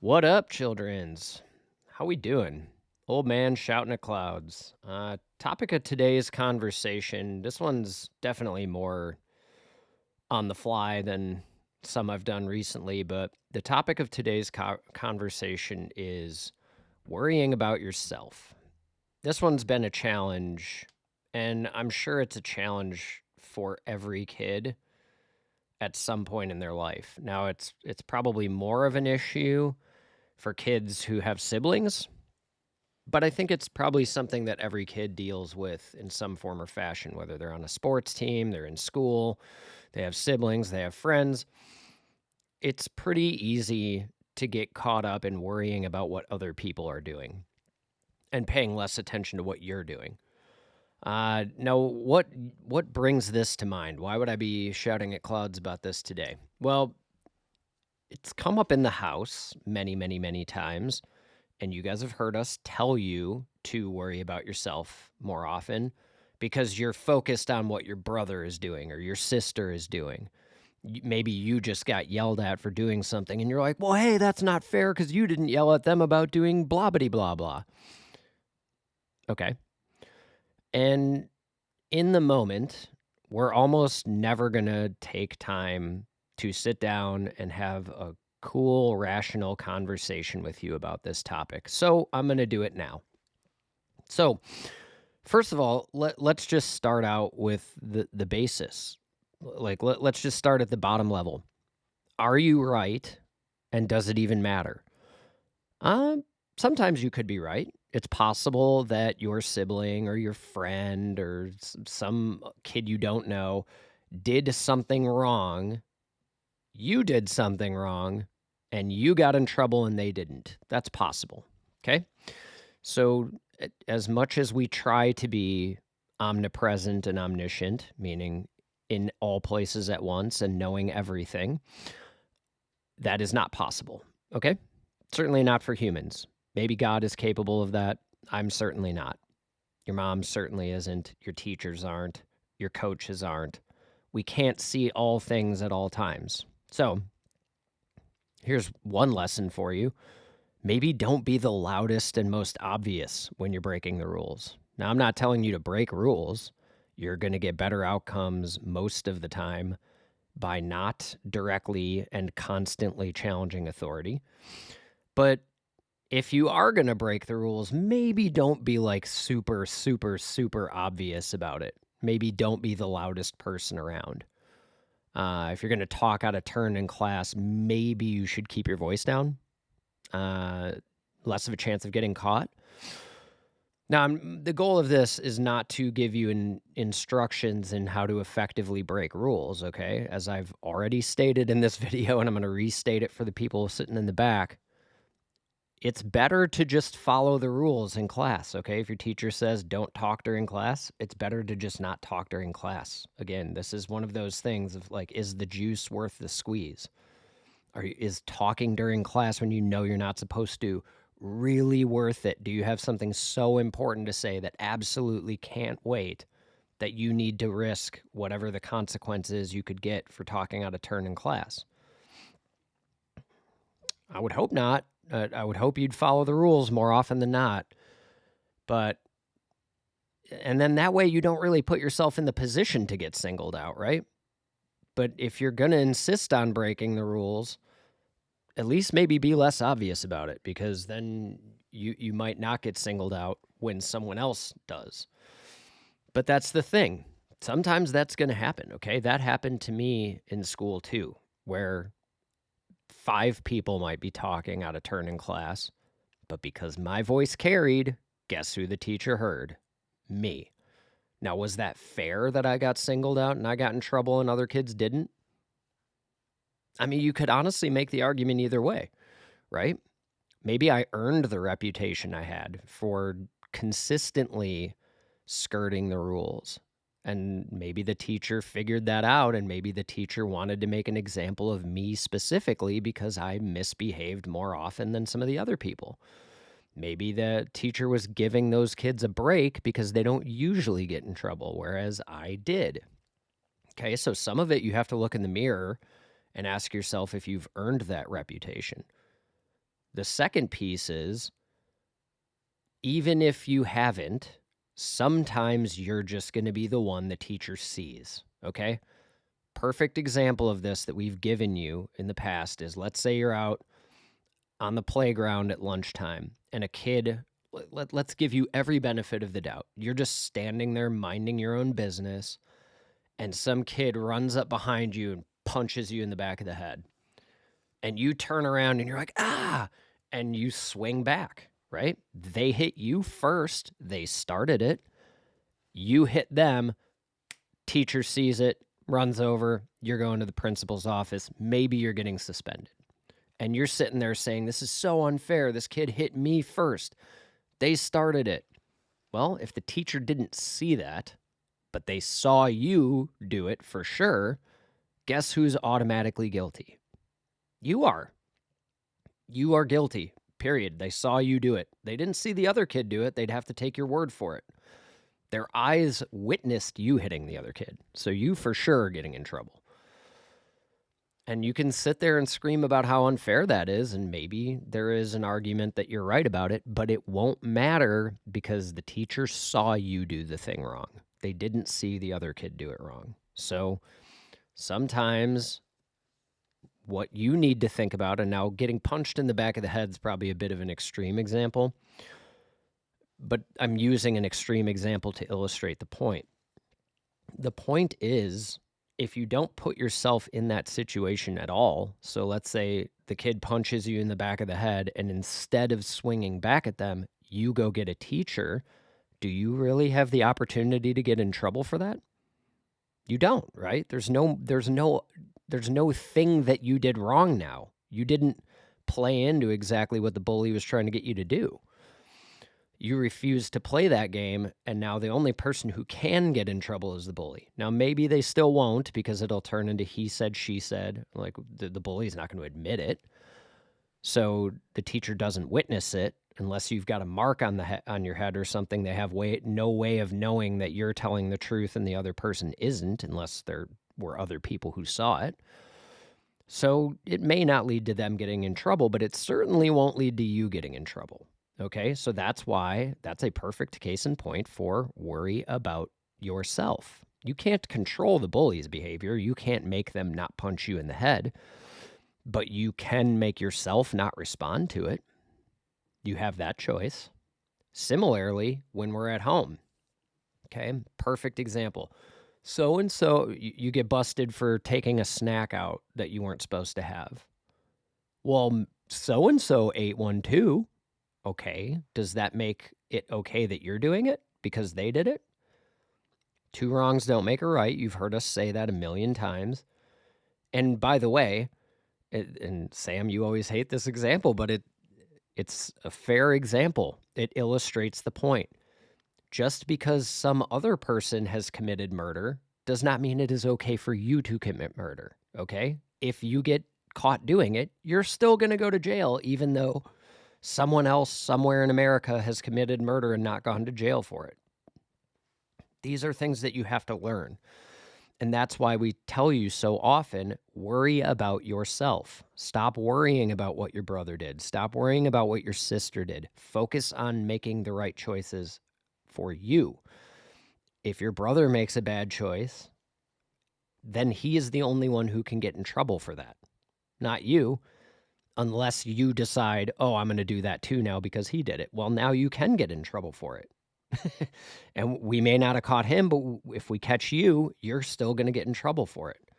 What up, childrens? How we doing? Old man shouting at clouds. Topic of today's conversation. This one's definitely more on the fly than some I've done recently, but the topic of today's conversation is worrying about yourself. This one's been a challenge, and I'm sure it's a challenge for every kid at some point in their life. Now, it's probably more of an issue for kids who have siblings, but I think it's probably something that every kid deals with in some form or fashion, whether they're on a sports team, they're in school, they have siblings, they have friends. It's pretty easy to get caught up in worrying about what other people are doing and paying less attention to what you're doing. Now, what brings this to mind? Why would I be shouting at clouds about this today? Well, it's come up in the house many, many, many times. And you guys have heard us tell you to worry about yourself more often because you're focused on what your brother is doing or your sister is doing. Maybe you just got yelled at for doing something and you're like, well, hey, that's not fair because you didn't yell at them about doing blah, blah, blah, blah. Okay. And in the moment, we're almost never going to take time to sit down and have a cool, rational conversation with you about this topic. So I'm going to do it now. So, first of all, let's just start out with the basis. Let's just start at the bottom level. Are you right? And does it even matter? Um, Sometimes you could be right. It's possible that your sibling or your friend or some kid you don't know did something wrong. You did something wrong and you got in trouble and they didn't. That's possible. Okay? So, as much as we try to be omnipresent and omniscient, meaning in all places at once and knowing everything, that is not possible. Okay? Certainly not for humans. Maybe God is capable of that. I'm certainly not. Your mom certainly isn't. Your teachers aren't. Your coaches aren't. We can't see all things at all times. So, here's one lesson for you. Maybe don't be the loudest and most obvious when you're breaking the rules. Now, I'm not telling you to break rules. You're going to get better outcomes most of the time by not directly and constantly challenging authority. But if you are going to break the rules, maybe don't be like super, super, super obvious about it. Maybe don't be the loudest person around. If you're going to talk out of turn in class, maybe you should keep your voice down. Less of a chance of getting caught. Now, the goal of this is not to give you instructions in how to effectively break rules, okay? As I've already stated in this video, and I'm going to restate it for the people sitting in the back, it's better to just follow the rules in class, okay? If your teacher says don't talk during class, it's better to just not talk during class. Again, this is one of those things of like, is the juice worth the squeeze? Or is talking during class when you know you're not supposed to really worth it? Do you have something so important to say that absolutely can't wait that you need to risk whatever the consequences you could get for talking out of turn in class? I would hope not. I would hope you'd follow the rules more often than not. But, and then that way you don't really put yourself in the position to get singled out, right? But if you're going to insist on breaking the rules, at least maybe be less obvious about it, because then you might not get singled out when someone else does. But that's the thing. Sometimes that's going to happen, okay? That happened to me in school too, where 5 people might be talking out of turn in class, but because my voice carried, guess who the teacher heard? Me. Now, was that fair that I got singled out and I got in trouble and other kids didn't? I mean, you could honestly make the argument either way, right? Maybe I earned the reputation I had for consistently skirting the rules. And maybe the teacher figured that out, and maybe the teacher wanted to make an example of me specifically because I misbehaved more often than some of the other people. Maybe the teacher was giving those kids a break because they don't usually get in trouble, whereas I did. Okay, so some of it you have to look in the mirror and ask yourself if you've earned that reputation. The second piece is, even if you haven't, sometimes you're just going to be the one the teacher sees, okay? Perfect example of this that we've given you in the past is, let's say you're out on the playground at lunchtime and a kid, let's give you every benefit of the doubt. You're just standing there minding your own business, and some kid runs up behind you and punches you in the back of the head. And you turn around and you're like, ah, and you swing back, right? They hit you first. They started it. You hit them. Teacher sees it, runs over. You're going to the principal's office. Maybe you're getting suspended. And you're sitting there saying, this is so unfair. This kid hit me first. They started it. Well, if the teacher didn't see that, but they saw you do it for sure, guess who's automatically guilty? You are. You are guilty, period. They saw you do it. They didn't see the other kid do it. They'd have to take your word for it. Their eyes witnessed you hitting the other kid. So you for sure are getting in trouble. And you can sit there and scream about how unfair that is, and maybe there is an argument that you're right about it, but it won't matter because the teacher saw you do the thing wrong. They didn't see the other kid do it wrong. So sometimes what you need to think about, and now getting punched in the back of the head is probably a bit of an extreme example, but I'm using an extreme example to illustrate the point. The point is, if you don't put yourself in that situation at all, so let's say the kid punches you in the back of the head, and instead of swinging back at them, you go get a teacher, do you really have the opportunity to get in trouble for that? You don't, right? There's no thing that you did wrong now. You didn't play into exactly what the bully was trying to get you to do. You refuse to play that game, and now the only person who can get in trouble is the bully. Now, maybe they still won't because it'll turn into he said, she said. Like, the bully's not going to admit it. So the teacher doesn't witness it unless you've got a mark on on your head or something. They have no way of knowing that you're telling the truth and the other person isn't, unless there were other people who saw it. So it may not lead to them getting in trouble, but it certainly won't lead to you getting in trouble. Okay, so that's why that's a perfect case in point for worry about yourself. You can't control the bully's behavior. You can't make them not punch you in the head, but you can make yourself not respond to it. You have that choice. Similarly, when we're at home, okay, perfect example. So-and-so, you get busted for taking a snack out that you weren't supposed to have. Well, so-and-so ate one too. Okay, does that make it okay that you're doing it because they did it? Two wrongs don't make a right. You've heard us say that a million times. And by the way, and Sam, you always hate this example, but it's a fair example. It illustrates the point. Just because some other person has committed murder does not mean it is okay for you to commit murder, okay? If you get caught doing it, you're still going to go to jail, even though someone else somewhere in America has committed murder and not gone to jail for it. These are things that you have to learn. And that's why we tell you so often, worry about yourself. Stop worrying about what your brother did. Stop worrying about what your sister did. Focus on making the right choices for you. If your brother makes a bad choice, then he is the only one who can get in trouble for that, not you. Unless you decide, oh, I'm going to do that too now because he did it. Well, now you can get in trouble for it. And we may not have caught him, but if we catch you, you're still going to get in trouble for it.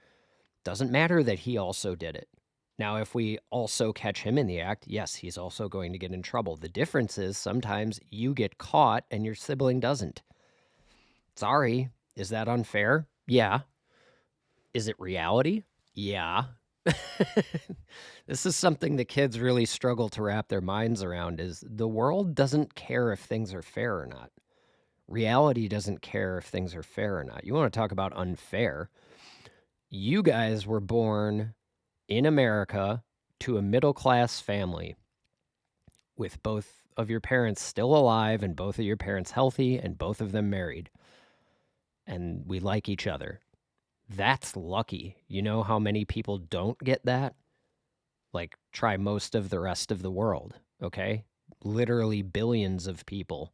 Doesn't matter that he also did it. Now, if we also catch him in the act, yes, he's also going to get in trouble. The difference is sometimes you get caught and your sibling doesn't. Sorry, is that unfair? Yeah. Is it reality? Yeah. This is something the kids really struggle to wrap their minds around, is the world doesn't care if things are fair or not. Reality doesn't care if things are fair or not. You want to talk about unfair? You guys were born in America to a middle-class family with both of your parents still alive and both of your parents healthy and both of them married. And we like each other. That's lucky. You know how many people don't get that? Like, try most of the rest of the world, okay? Literally billions of people.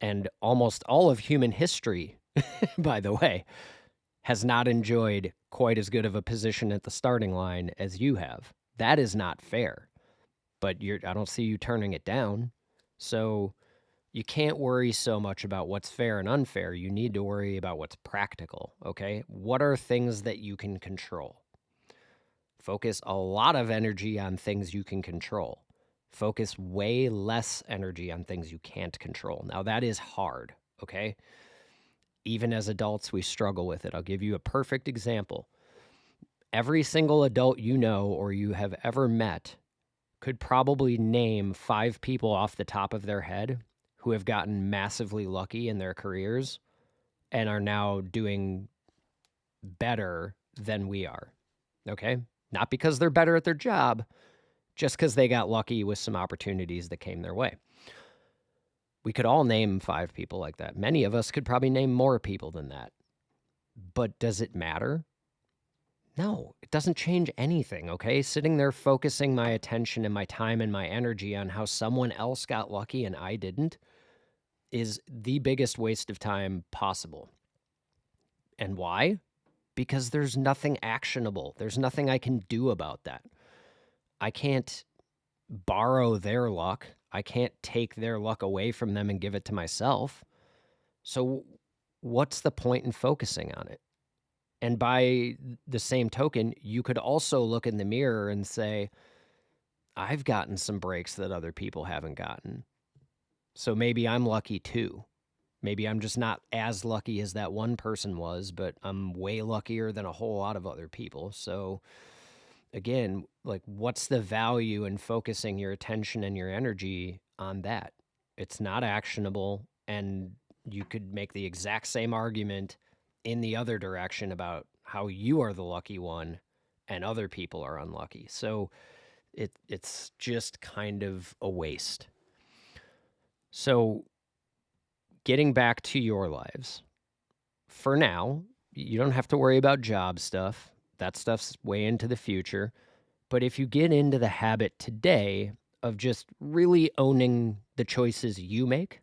And almost all of human history, by the way, has not enjoyed quite as good of a position at the starting line as you have. That is not fair. But I don't see you turning it down. So you can't worry so much about what's fair and unfair. You need to worry about what's practical, okay? What are things that you can control? Focus a lot of energy on things you can control. Focus way less energy on things you can't control. Now, that is hard, okay? Even as adults, we struggle with it. I'll give you a perfect example. Every single adult you know or you have ever met could probably name 5 people off the top of their head who have gotten massively lucky in their careers and are now doing better than we are. Okay? Not because they're better at their job, just because they got lucky with some opportunities that came their way. We could all name 5 people like that. Many of us could probably name more people than that. But does it matter? No, it doesn't change anything, okay? Sitting there focusing my attention and my time and my energy on how someone else got lucky and I didn't is the biggest waste of time possible. And why? Because there's nothing actionable. There's nothing I can do about that. I can't borrow their luck. I can't take their luck away from them and give it to myself. So what's the point in focusing on it? And by the same token, you could also look in the mirror and say, I've gotten some breaks that other people haven't gotten. So maybe I'm lucky too. Maybe I'm just not as lucky as that one person was, but I'm way luckier than a whole lot of other people. So again, like, what's the value in focusing your attention and your energy on that? It's not actionable, and you could make the exact same argument in the other direction about how you are the lucky one and other people are unlucky. So it's just kind of a waste. So getting back to your lives, for now, you don't have to worry about job stuff. That stuff's way into the future. But if you get into the habit today of just really owning the choices you make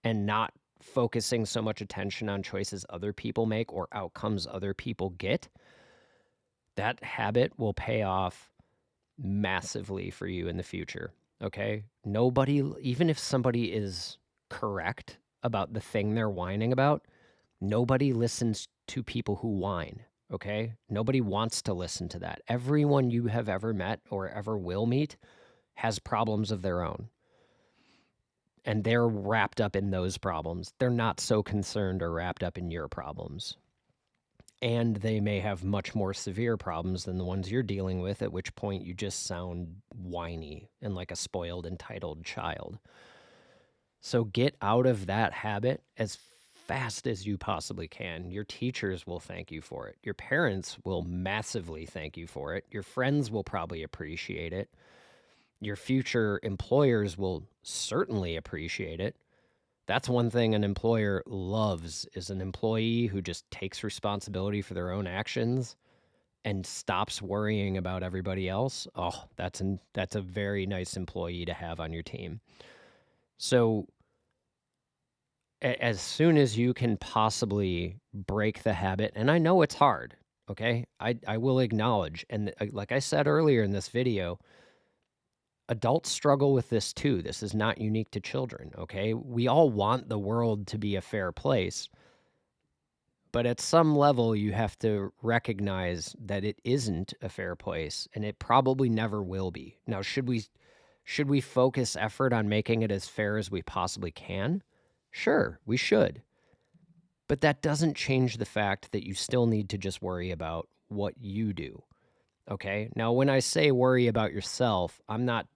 and not focusing so much attention on choices other people make or outcomes other people get, that habit will pay off massively for you in the future. Okay? Nobody, even if somebody is correct about the thing they're whining about, nobody listens to people who whine. Okay? Nobody wants to listen to that. Everyone you have ever met or ever will meet has problems of their own. And they're wrapped up in those problems. They're not so concerned or wrapped up in your problems. And they may have much more severe problems than the ones you're dealing with, at which point you just sound whiny and like a spoiled, entitled child. So get out of that habit as fast as you possibly can. Your teachers will thank you for it. Your parents will massively thank you for it. Your friends will probably appreciate it. Your future employers will certainly appreciate it. That's one thing an employer loves, is an employee who just takes responsibility for their own actions and stops worrying about everybody else. Oh, that's a very nice employee to have on your team. So as soon as you can possibly break the habit, and I know it's hard, okay? I will acknowledge, and like I said earlier in this video, adults struggle with this too. This is not unique to children, okay? We all want the world to be a fair place, but at some level you have to recognize that it isn't a fair place, and it probably never will be. Now, should we focus effort on making it as fair as we possibly can? Sure, we should. But that doesn't change the fact that you still need to just worry about what you do. Okay? Now, when I say worry about yourself, I'm not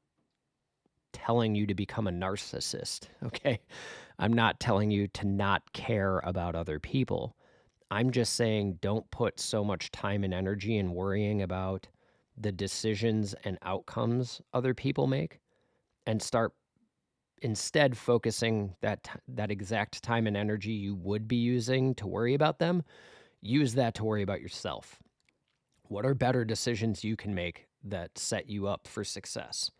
telling you to become a narcissist, okay? I'm not telling you to not care about other people. I'm just saying don't put so much time and energy in worrying about the decisions and outcomes other people make, and start instead focusing that exact time and energy you would be using to worry about them, use that to worry about yourself. What are better decisions you can make that set you up for success?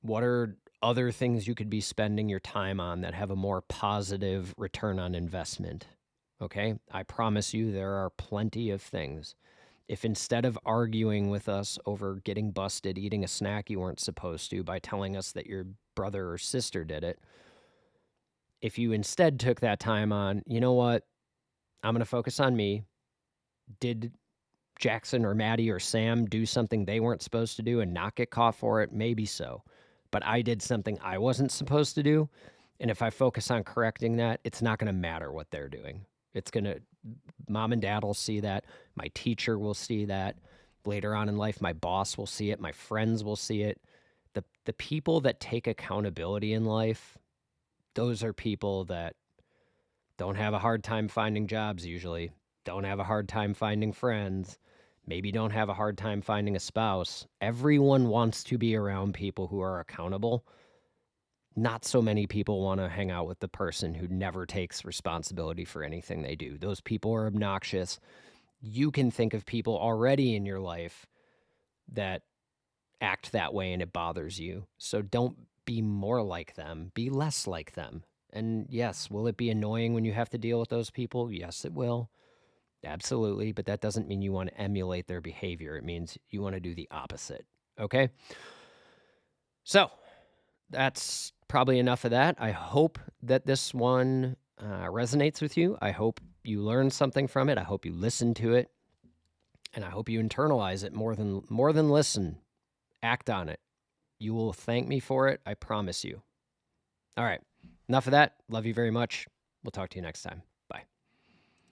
What are other things you could be spending your time on that have a more positive return on investment? Okay? I promise you there are plenty of things. If instead of arguing with us over getting busted eating a snack you weren't supposed to by telling us that your brother or sister did it, if you instead took that time on, you know what? I'm going to focus on me. Did Jackson or Maddie or Sam do something they weren't supposed to do and not get caught for it? Maybe so. But I did something I wasn't supposed to do. And if I focus on correcting that, it's not going to matter what they're doing. It's going to, mom and dad will see that. My teacher will see that. Later on in life, my boss will see it. My friends will see it. The people that take accountability in life, those are people that don't have a hard time finding jobs usually, don't have a hard time finding friends, maybe don't have a hard time finding a spouse. Everyone wants to be around people who are accountable. Not so many people want to hang out with the person who never takes responsibility for anything they do. Those people are obnoxious. You can think of people already in your life that act that way and it bothers you. So don't be more like them, be less like them. And yes, will it be annoying when you have to deal with those people? Yes, it will. Absolutely. But that doesn't mean you want to emulate their behavior. It means you want to do the opposite. Okay? So that's probably enough of that. I hope that this one resonates with you. I hope you learn something from it. I hope you listen to it. And I hope you internalize it more than listen. Act on it. You will thank me for it. I promise you. All right. Enough of that. Love you very much. We'll talk to you next time.